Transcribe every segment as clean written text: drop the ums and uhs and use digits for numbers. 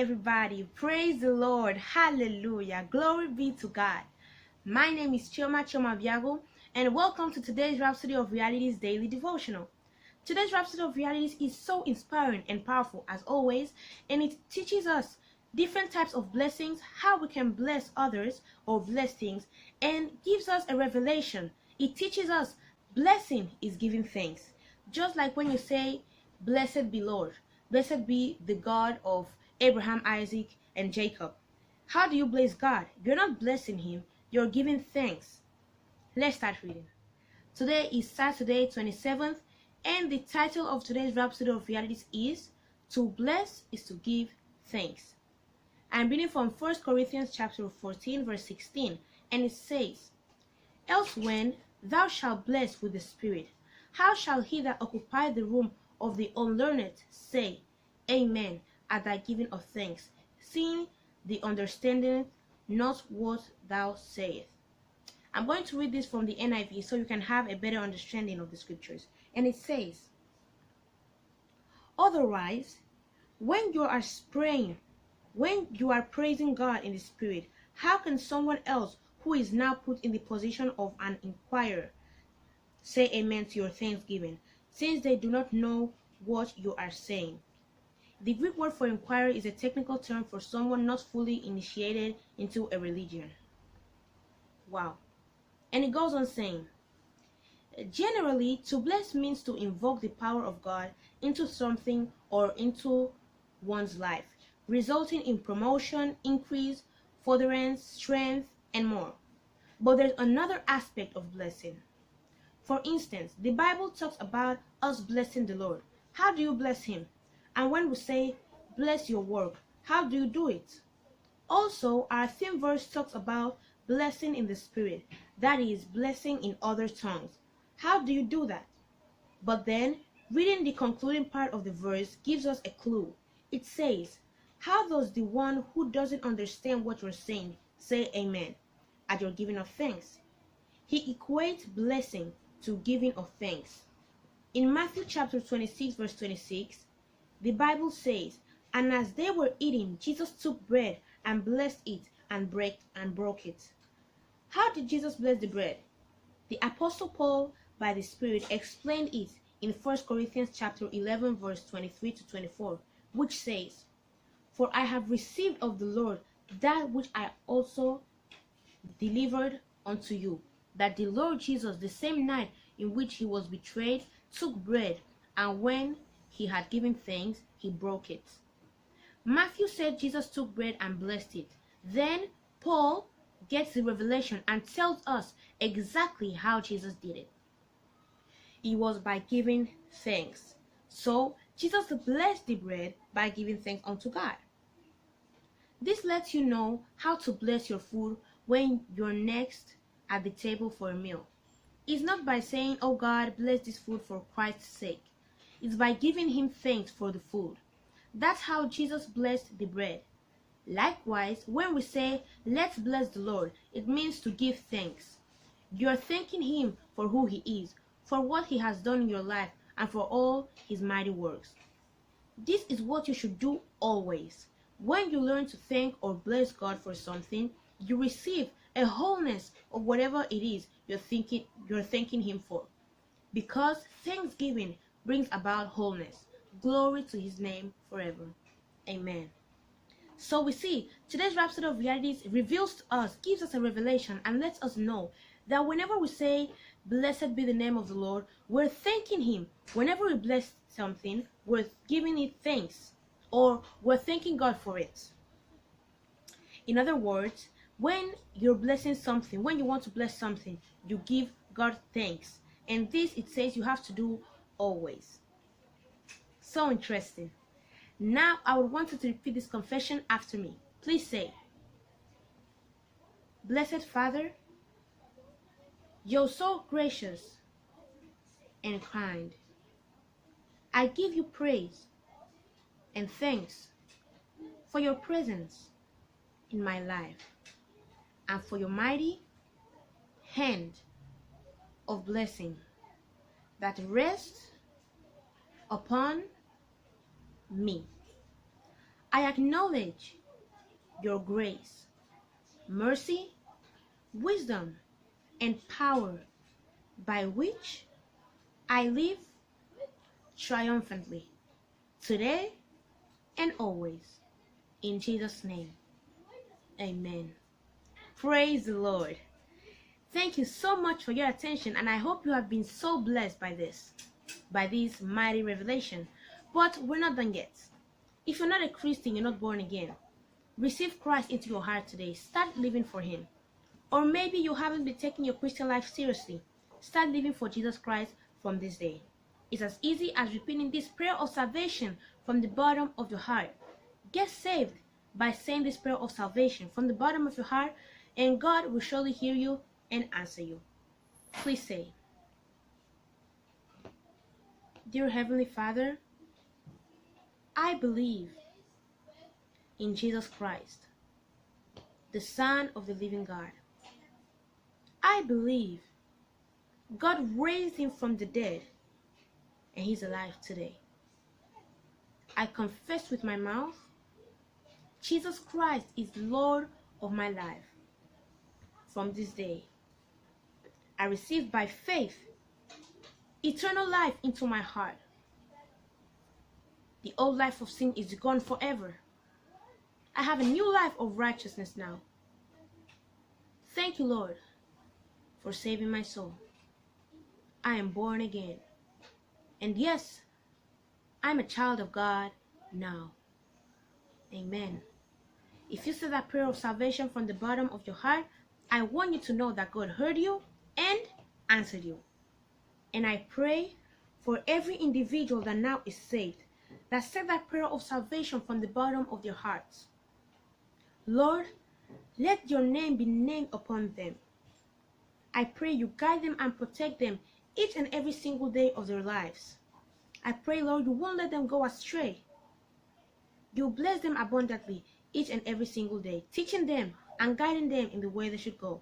everybody. Praise the Lord. Hallelujah. Glory be to God. My name is Chioma Obiagwu, and welcome to today's Rhapsody of Realities daily devotional. Today's Rhapsody of Realities is so inspiring and powerful as always, and it teaches us different types of blessings, how we can bless others or bless things, and gives us a revelation. It teaches us blessing is giving thanks. Just like when you say, "Blessed be Lord, blessed be the God of Abraham, Isaac, and Jacob." How do you bless God? You're not blessing him, you're giving thanks. Let's start reading. Today is Saturday, 27th, and the title of today's Rhapsody of Realities is "To Bless is to Give Thanks." I'm reading from 1 Corinthians chapter 14, verse 16, and it says, "Else when thou shalt bless with the Spirit, how shall he that occupy the room of the unlearned say, Amen, at thy giving of thanks, seeing the understandeth not what thou sayest?" I'm going to read this from the NIV so you can have a better understanding of the scriptures. And it says, "Otherwise, when you are praying, when you are praising God in the Spirit, how can someone else who is now put in the position of an inquirer say amen to your thanksgiving, since they do not know what you are saying?" The Greek word for inquirer is a technical term for someone not fully initiated into a religion. Wow. And it goes on saying, generally, to bless means to invoke the power of God into something or into one's life, resulting in promotion, increase, furtherance, strength, and more. But there's another aspect of blessing. For instance, the Bible talks about us blessing the Lord. How do you bless him? And when we say, "Bless your work," how do you do it? Also, our theme verse talks about blessing in the Spirit, that is, blessing in other tongues. How do you do that? But then, reading the concluding part of the verse gives us a clue. It says, "How does the one who doesn't understand what you're saying say amen at your giving of thanks?" He equates blessing to giving of thanks. In Matthew chapter 26, verse 26, the Bible says, "And as they were eating, Jesus took bread and blessed it and broke it." How did Jesus bless the bread? The Apostle Paul, by the Spirit, explained it in 1 Corinthians chapter 11, verse 23 to 24, which says, "For I have received of the Lord that which I also delivered unto you, that the Lord Jesus, the same night in which he was betrayed, took bread, and when he had given thanks, he broke it." Matthew said Jesus took bread and blessed it. Then Paul gets the revelation and tells us exactly how Jesus did it. It was by giving thanks. So Jesus blessed the bread by giving thanks unto God. This lets you know how to bless your food when you're next at the table for a meal. It's not by saying, "Oh God, bless this food for Christ's sake." It's by giving him thanks for the food. That's how Jesus blessed the bread. Likewise, when we say, "Let's bless the Lord," it means to give thanks. You're thanking him for who he is, for what he has done in your life, and for all his mighty works. This is what you should do always. When you learn to thank or bless God for something, you receive a wholeness of whatever it is you're thanking him for. Because thanksgiving brings about wholeness. Glory to his name forever. Amen. So we see, today's Rhapsody of Realities reveals to us, gives us a revelation, and lets us know that whenever we say, "Blessed be the name of the Lord," we're thanking him. Whenever we bless something, we're giving it thanks, or we're thanking God for it. In other words, when you're blessing something, when you want to bless something, you give God thanks. And this, it says, you have to do always. So interesting. Now, I would want you to repeat this confession after me. Please say, "Blessed Father, you're so gracious and kind. I give you praise and thanks for your presence in my life and for your mighty hand of blessing that rests upon me. I acknowledge your grace, mercy, wisdom, and power by which I live triumphantly today and always. In Jesus' name, amen. Praise the Lord. Thank you so much for your attention, and I hope you have been so blessed by this mighty revelation. But we're not done yet. If you're not a Christian, you're not born again, receive Christ into your heart today. Start living for Him. Or maybe you haven't been taking your Christian life seriously. Start living for Jesus Christ from this day. It's as easy as repeating this prayer of salvation from the bottom of your heart. Get saved by saying this prayer of salvation from the bottom of your heart, and God will surely hear you and answer you. Please say, Dear Heavenly Father, I believe in Jesus Christ, the Son of the living God. I believe God raised Him from the dead and He's alive today. I confess with my mouth, Jesus Christ is Lord of my life. From this day, I receive by faith eternal life into my heart. The old life of sin is gone forever. I have a new life of righteousness now. Thank you, Lord, for saving my soul. I am born again. And yes, I'm a child of God now. Amen. If you said that prayer of salvation from the bottom of your heart, I want you to know that God heard you and answered you. And I pray for every individual that now is saved, that said that prayer of salvation from the bottom of their hearts. Lord, let your name be named upon them. I pray you guide them and protect them each and every single day of their lives. I pray, Lord, you won't let them go astray. You bless them abundantly each and every single day, teaching them and guiding them in the way they should go.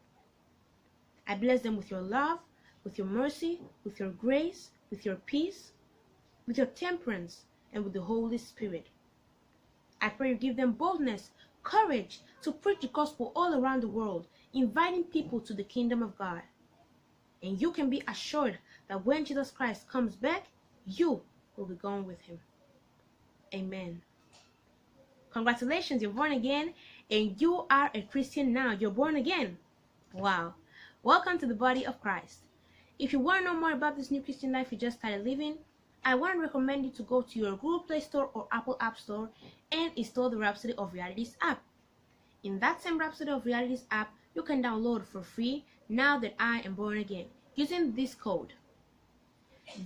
I bless them with your love, with your mercy, with your grace, with your peace, with your temperance, and with the Holy Spirit. I pray you give them boldness, courage to preach the gospel all around the world, inviting people to the kingdom of God. And you can be assured that when Jesus Christ comes back, you will be going with Him. Amen. Congratulations, you're born again, and you are a Christian now. You're born again. Wow. Welcome to the body of Christ. If you want to know more about this new Christian life you just started living, I want to recommend you to go to your Google Play Store or Apple App Store and install the Rhapsody of Realities app. In that same Rhapsody of Realities app, you can download for free Now That I Am Born Again using this code.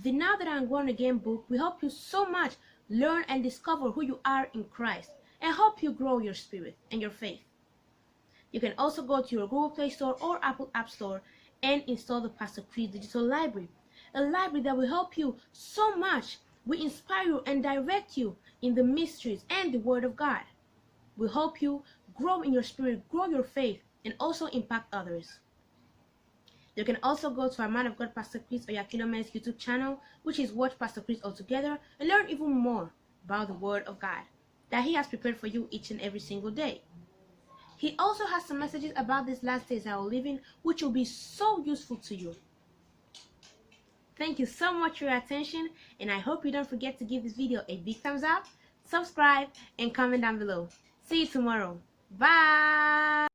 The Now That I Am Born Again book will help you so much learn and discover who you are in Christ and help you grow your spirit and your faith. You can also go to your Google Play Store or Apple App Store and install the Pastor Chris Digital Library, a library that will help you so much, will inspire you and direct you in the mysteries and the Word of God, will help you grow in your spirit, grow your faith, and also impact others. You can also go to our Man of God Pastor Chris Oyakhilom's YouTube channel, which is Watch Pastor Chris Altogether, and learn even more about the Word of God that he has prepared for you each and every single day. He also has some messages about these last days that we're living, which will be so useful to you. Thank you so much for your attention, and I hope you don't forget to give this video a big thumbs up, subscribe, and comment down below. See you tomorrow. Bye!